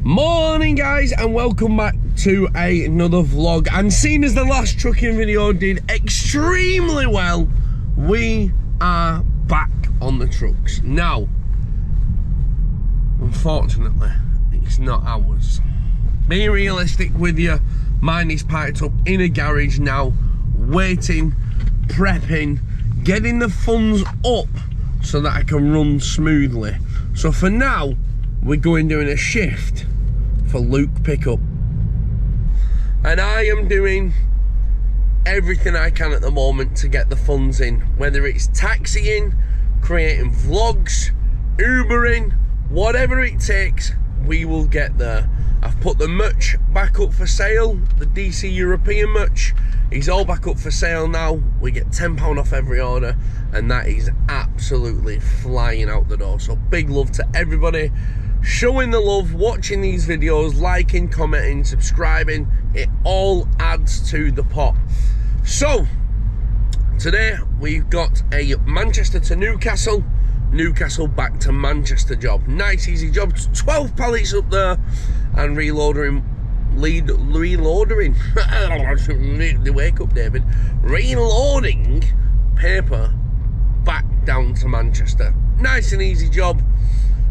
Morning guys, and welcome back to another vlog. And seeing as the last trucking video did extremely well, we are back on the trucks. Now, unfortunately, it's not ours. Being realistic with you, mine is parked up in a garage now, waiting, prepping, getting the funds up so that I can run smoothly. So for now, we're going doing a shift for Luke pickup, and I am doing everything I can at the moment to get the funds in, whether it's taxiing, creating vlogs, Ubering, whatever it takes, we will get there. I've put the merch back up for sale. The DC European merch is all back up for sale now. We get £10 off every order, and that is absolutely flying out the door. So big love to everybody showing the love, watching these videos, liking, commenting, subscribing. It all adds to the pot. So today we've got a Manchester to Newcastle, Newcastle back to Manchester job. Nice easy job. 12 pallets up there and reloading wake up David, reloading paper back down to Manchester. Nice and easy job.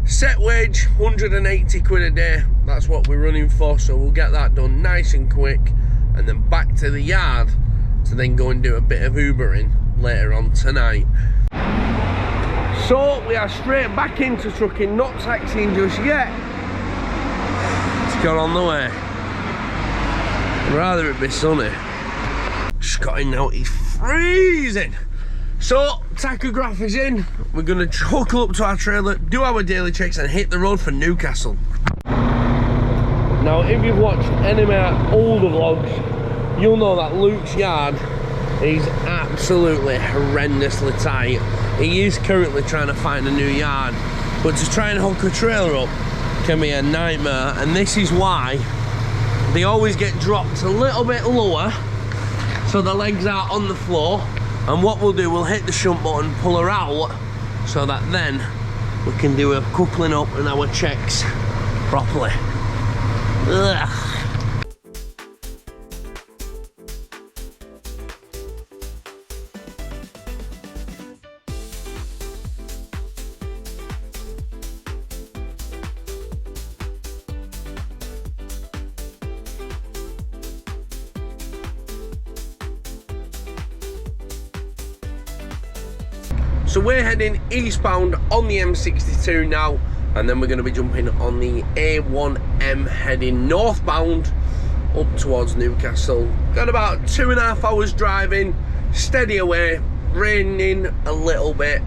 Set wage 180 quid a day, that's what we're running for, so we'll get that done nice and quick, and then back to the yard to then go and do a bit of Ubering later on tonight. So we are straight back into trucking, not taxiing just yet. It's got on the way. I'd rather it be sunny. Just got in now, it's freezing. So, tachograph is in. We're going to huckle up to our trailer, do our daily checks, and hit the road for Newcastle. Now, if you've watched any of my older vlogs, you'll know that Luke's yard is absolutely horrendously tight. He is currently trying to find a new yard, but to try and hook a trailer up can be a nightmare, and this is why they always get dropped a little bit lower so the legs are on the floor. And what we'll do, we'll hit the shunt button, pull her out, so that then we can do a coupling up and our checks properly. Ugh. So we're heading eastbound on the M62 now, and then we're going to be jumping on the A1M heading northbound up towards Newcastle. Got about 2.5 hours driving, steady away, raining a little bit,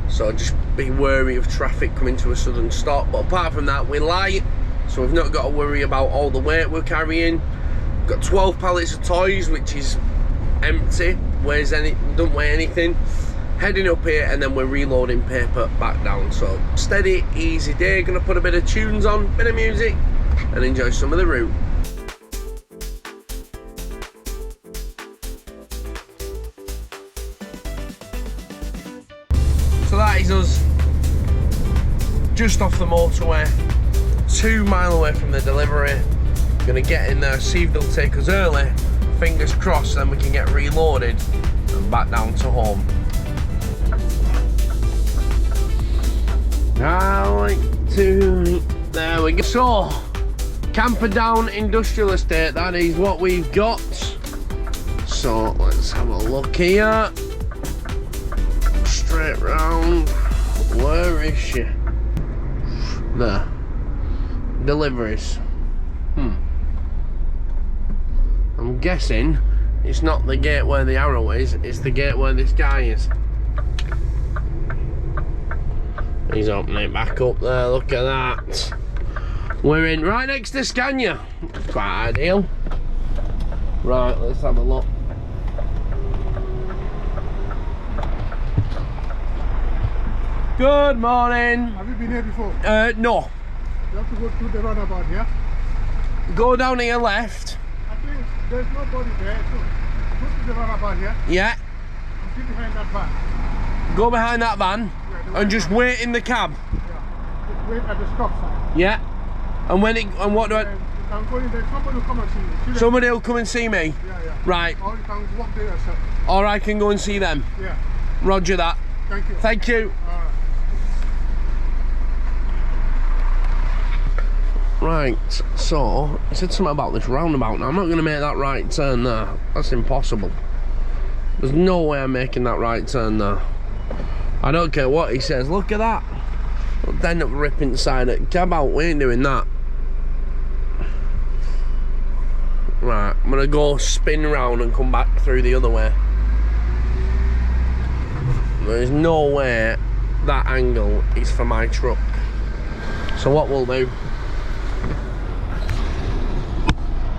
so just be wary of traffic coming to a sudden stop. But apart from that, we're light, so we've not got to worry about all the weight we're carrying. We've got 12 pallets of toys, which is empty, don't weigh anything. Heading up here, and then we're reloading paper back down. So steady, easy day. Gonna put a bit of tunes on, bit of music, and enjoy some of the route. So that is us just off the motorway, 2 miles away from the delivery. Gonna get in there, see if they'll take us early. Fingers crossed, then we can get reloaded and back down to home. There we go. So, Camperdown Industrial Estate, that is what we've got. So, let's have a look here. Straight round. Where is she? There. Deliveries. I'm guessing it's not the gate where the arrow is, it's the gate where this guy is. He's opening it back up there, look at that. We're in right next to Scania. Quite ideal. Right, let's have a look. Good morning. Have you been here before? No. You have to go through the roundabout here. Go down here left. I think there's nobody there, so go to the roundabout here. Yeah. And sit behind that van. Go behind that van. Yeah, And just wait in the cab. Yeah. Just wait at the stop sign. Yeah. And what do I... I'm going there, somebody will come and see me. Somebody will come and see me? Yeah. Right. Or you can walk there, sir. Or I can go and see them? Yeah. Roger that. Thank you. Thank you. Right, so he said something about this roundabout. Now I'm not going to make that right turn there. That's impossible. There's no way I'm making that right turn there. I don't care what he says. Look at that. I'll end up ripping the side of it. Cab out, we ain't doing that. Right, I'm going to go spin round and come back through the other way. There's no way that angle is for my truck. So what we'll do...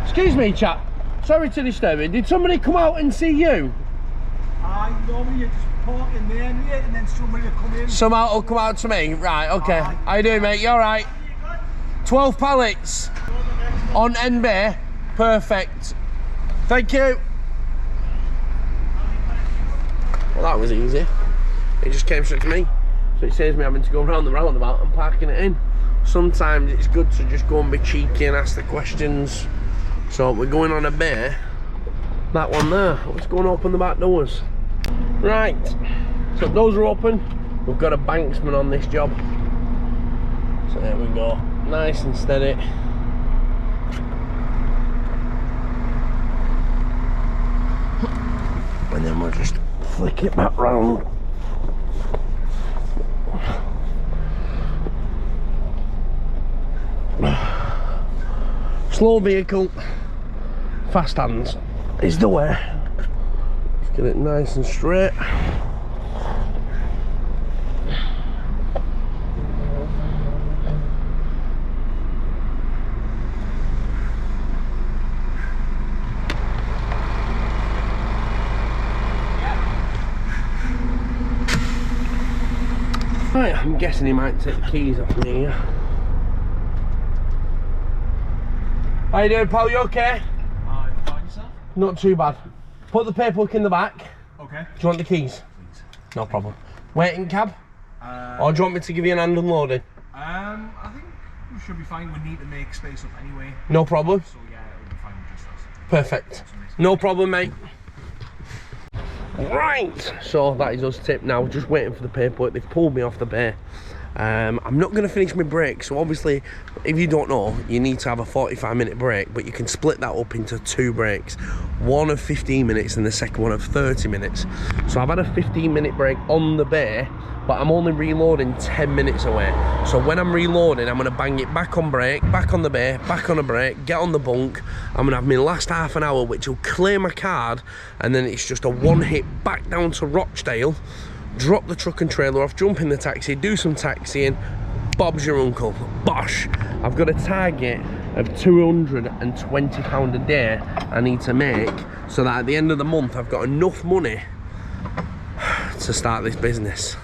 Excuse me, chap. Sorry to disturb you. Did somebody come out and see you? Normally you just park in there, mate, and then somebody will come in. Someone will come out to me. Right, okay. How you doing, mate? You alright? 12 pallets on NB. Perfect. Thank you. Well, that was easy. It just came straight to me. So it saves me having to go around the roundabout and parking it in. Sometimes it's good to just go and be cheeky and ask the questions. So we're going on a bay. That one there. Let's go and open the back doors. Right. So those are open. We've got a banksman on this job. So there we go. Nice and steady. And then we'll just flick it back round. Slow vehicle, fast hands is the way. Just get it nice and straight. Right, I'm guessing he might take the keys off me here. How you doing, pal? You okay? Fine, yourself? Not too bad. Put the paperwork in the back. Okay. Do you want the keys? Please. No problem. Waiting cab? Or do you want me to give you an hand unloading? I think we should be fine. We need to make space up anyway. No problem. So yeah, it'll be fine with just us. Perfect. No problem, mate. Right, so that is us tipped now. Just waiting for the paperwork. They've pulled me off the bay. I'm not going to finish my break, so obviously if you don't know, you need to have a 45-minute break, but you can split that up into 2 breaks, one of 15 minutes and the second one of 30 minutes. So I've had a 15-minute break on the bay, but I'm only reloading 10 minutes away. So when I'm reloading, I'm going to bang it back on break, back on the bay, back on a break, get on the bunk. I'm going to have my last half an hour, which will clear my card, and then it's just a one hit back down to Rochdale, drop the truck and trailer off, jump in the taxi, do some taxiing, Bob's your uncle, bosh. I've got a target of £220 a day I need to make, so that at the end of the month I've got enough money to start this business.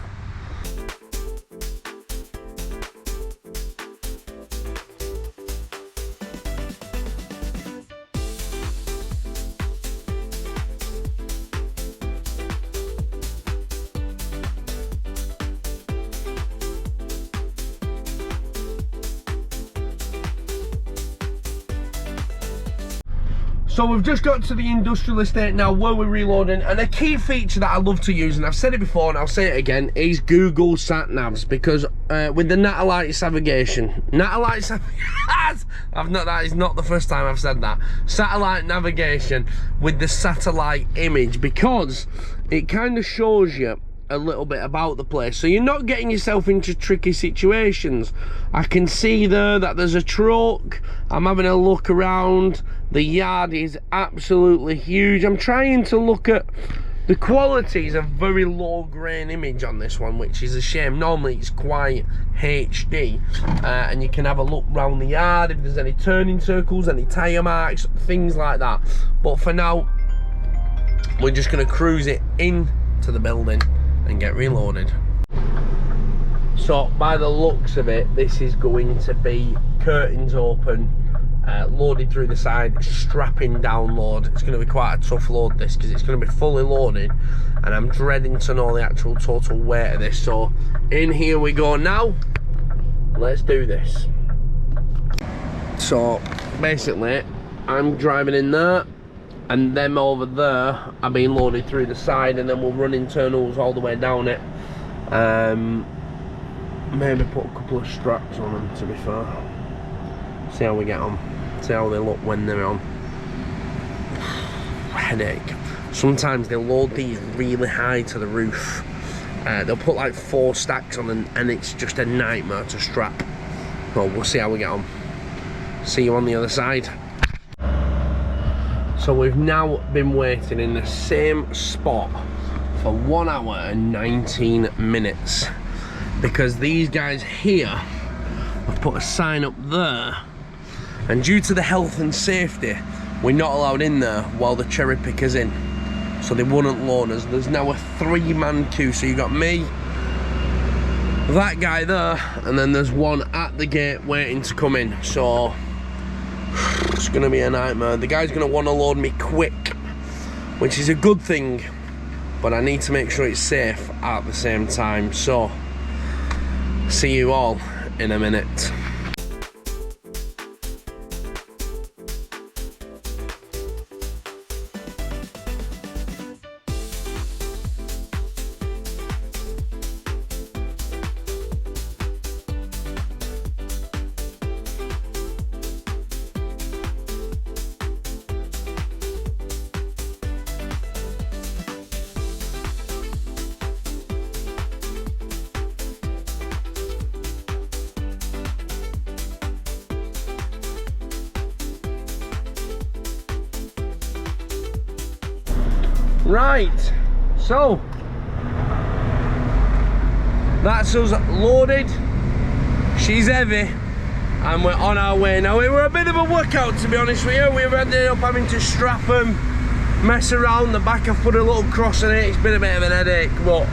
So we've just got to the industrial estate now where we're reloading, and a key feature that I love to use, and I've said it before and I'll say it again, is Google Sat Navs, because with the satellite navigation, that is not the first time I've said that, satellite navigation with the satellite image, because it kind of shows you a little bit about the place, so you're not getting yourself into tricky situations. I can see there that there's a truck. I'm having a look around. The yard is absolutely huge. I'm trying to look at the quality. Is a very low grain image on this one, which is a shame. Normally it's quite HD, and you can have a look round the yard if there's any turning circles, any tyre marks, things like that. But for now, we're just going to cruise it into the building and get reloaded. So by the looks of it, this is going to be curtains open, loaded through the side, strapping down load. It's going to be quite a tough load, this, because it's going to be fully loaded, and I'm dreading to know the actual total weight of this. So in here we go now. Let's do this. So basically I'm driving in there and them over there are being loaded through the side, and then we'll run internals all the way down it. Maybe put a couple of straps on them, to be fair. See how we get on, see how they look when they're on. Headache. Sometimes they load these really high to the roof. They'll put like 4 stacks on, and it's just a nightmare to strap. Well, we'll see how we get on. See you on the other side. So we've now been waiting in the same spot for 1 hour and 19 minutes because these guys here have put a sign up there, and due to the health and safety, we're not allowed in there while the cherry picker's in, so they wouldn't load us. There's now a 3-man queue, so you got me, that guy there, and then there's one at the gate waiting to come in. So it's gonna be a nightmare. The guy's gonna want to load me quick, which is a good thing, but I need to make sure it's safe at the same time. So see you all in a minute. Right, so that's us loaded. She's heavy and we're on our way now. It was a bit of a workout, to be honest with you. We've ended up having to strap them, mess around. The back I've put a little cross in it. It's been a bit of an headache, but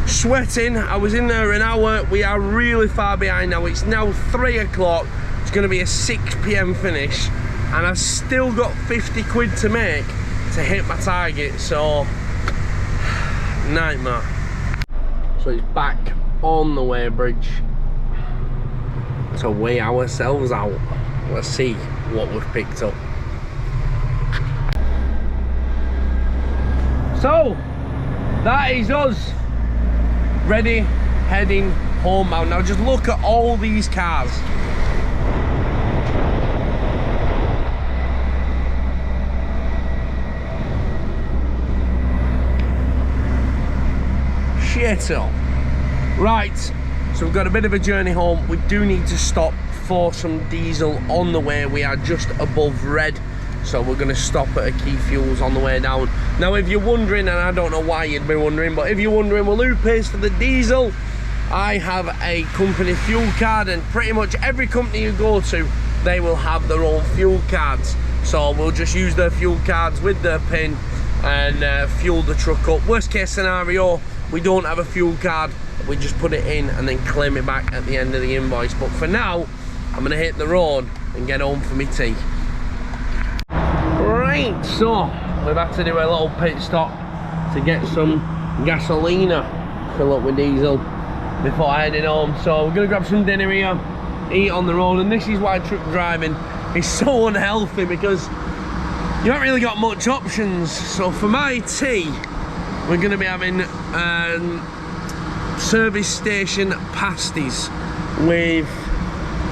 sweating. I was in there an hour. We are really far behind now. It's now 3 o'clock. It's going to be a 6 PM finish, and I've still got 50 quid to make to hit my target, so nightmare. So it's back on the weighbridge to weigh ourselves out. Let's see what we've picked up. So that is us ready, heading homebound. Now just look at all these cars. Right, so we've got a bit of a journey home. We do need to stop for some diesel on the way. We are just above red, so we're going to stop at a Key Fuels on the way down. Now if you're wondering, and I don't know why you'd be wondering, but if you're wondering, well, who pays for the diesel? I have a company fuel card, and pretty much every company you go to, they will have their own fuel cards. So we'll just use their fuel cards with their PIN and fuel the truck up. Worst case scenario, we don't have a fuel card, we just put it in and then claim it back at the end of the invoice. But for now, I'm gonna hit the road and get home for me tea. Right, so we've had to do a little pit stop to get some gasolina, fill up with diesel before heading home. So we're gonna grab some dinner here, eat on the road, and this is why truck driving is so unhealthy, because you haven't really got much options. So for my tea, we're going to be having service station pasties with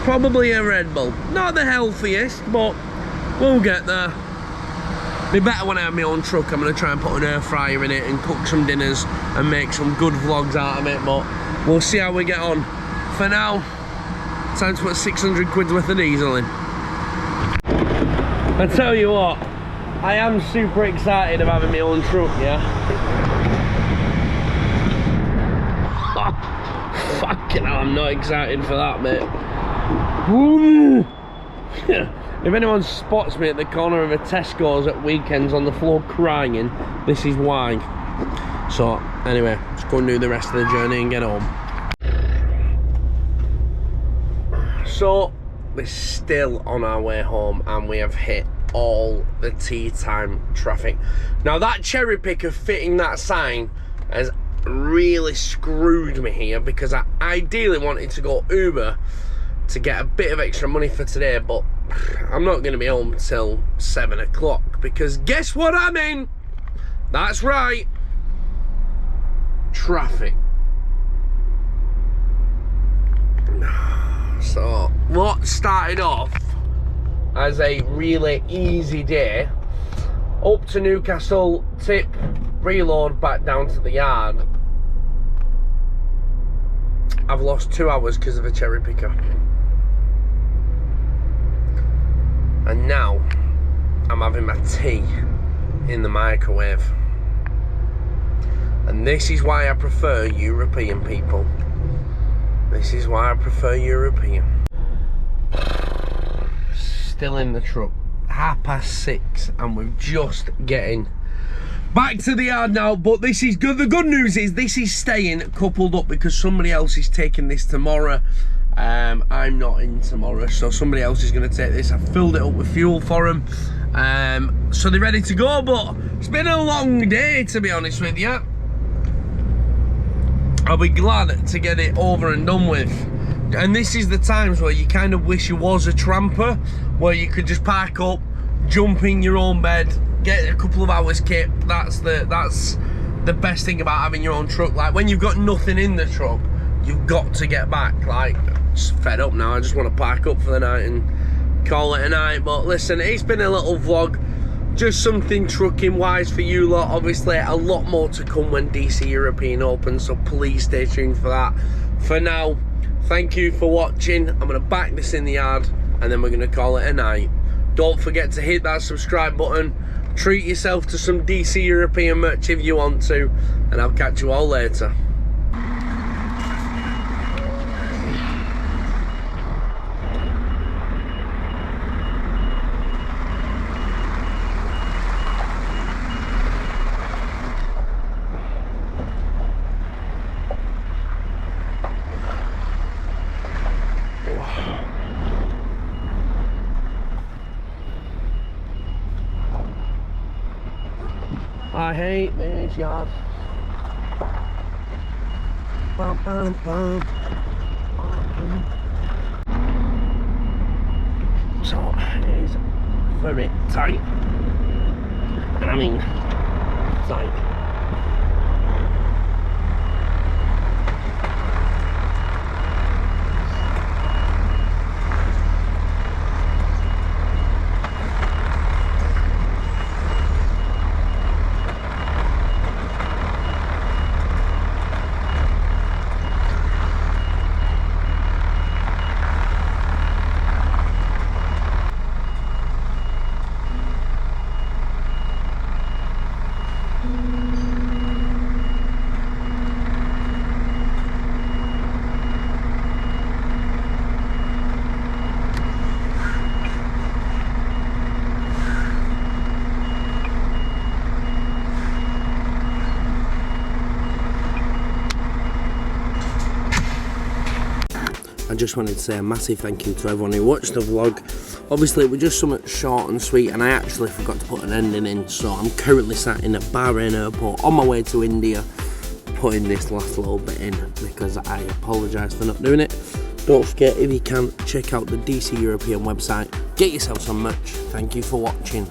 probably a Red Bull. Not the healthiest, but we'll get there. Be better when I have my own truck. I'm going to try and put an air fryer in it and cook some dinners and make some good vlogs out of it, but we'll see how we get on. For now, time to put 600 quid worth of diesel in. I tell you what, I am super excited of having my own truck, yeah? Fucking hell, I'm not excited for that, mate. If anyone spots me at the corner of a Tesco's at weekends on the floor crying, this is why. So, anyway, let's go and do the rest of the journey and get home. So, we're still on our way home and we have hit all the tea time traffic. Now that cherry picker fitting that sign has really screwed me here, because I ideally wanted to go Uber to get a bit of extra money for today, but I'm not going to be home till 7 o'clock because guess what I'm in? That's right, traffic. So what started off as a really easy day, up to Newcastle, tip, reload, back down to the yard, I've lost 2 hours because of a cherry picker. And now I'm having my tea in the microwave. And this is why I prefer European people. This is why I prefer European. Still in the truck. 6:30 and we're just getting back to the yard now, but this is good. The good news is this is staying coupled up because somebody else is taking this tomorrow. I'm not in tomorrow, so somebody else is going to take this. I filled it up with fuel for them, so they're ready to go. But it's been a long day, to be honest with you. I'll be glad to get it over and done with. And this is the times where you kind of wish you was a tramper, where you could just park up, jump in your own bed, get a couple of hours kit. That's the best thing about having your own truck. Like when you've got nothing in the truck, you've got to get back. Like, just fed up now. I just want to park up for the night and call it a night. But listen, it's been a little vlog, just something trucking wise for you lot. Obviously a lot more to come when DC European opens, so please stay tuned for that. For now, thank you for watching. I'm going to back this in the yard and then we're going to call it a night. Don't forget to hit that subscribe button. Treat yourself to some DC European merch if you want to, and I'll catch you all later. I hate this yard. Bum, bum, bum. So it is very tight. I mean, tight. I just wanted to say a massive thank you to everyone who watched the vlog. Obviously it was just something short and sweet, and I actually forgot to put an ending in, so I'm currently sat in a Bahrain airport on my way to India, putting this last little bit in because I apologise for not doing it. Don't forget, if you can, check out the DC European website, get yourself some merch. Thank you for watching.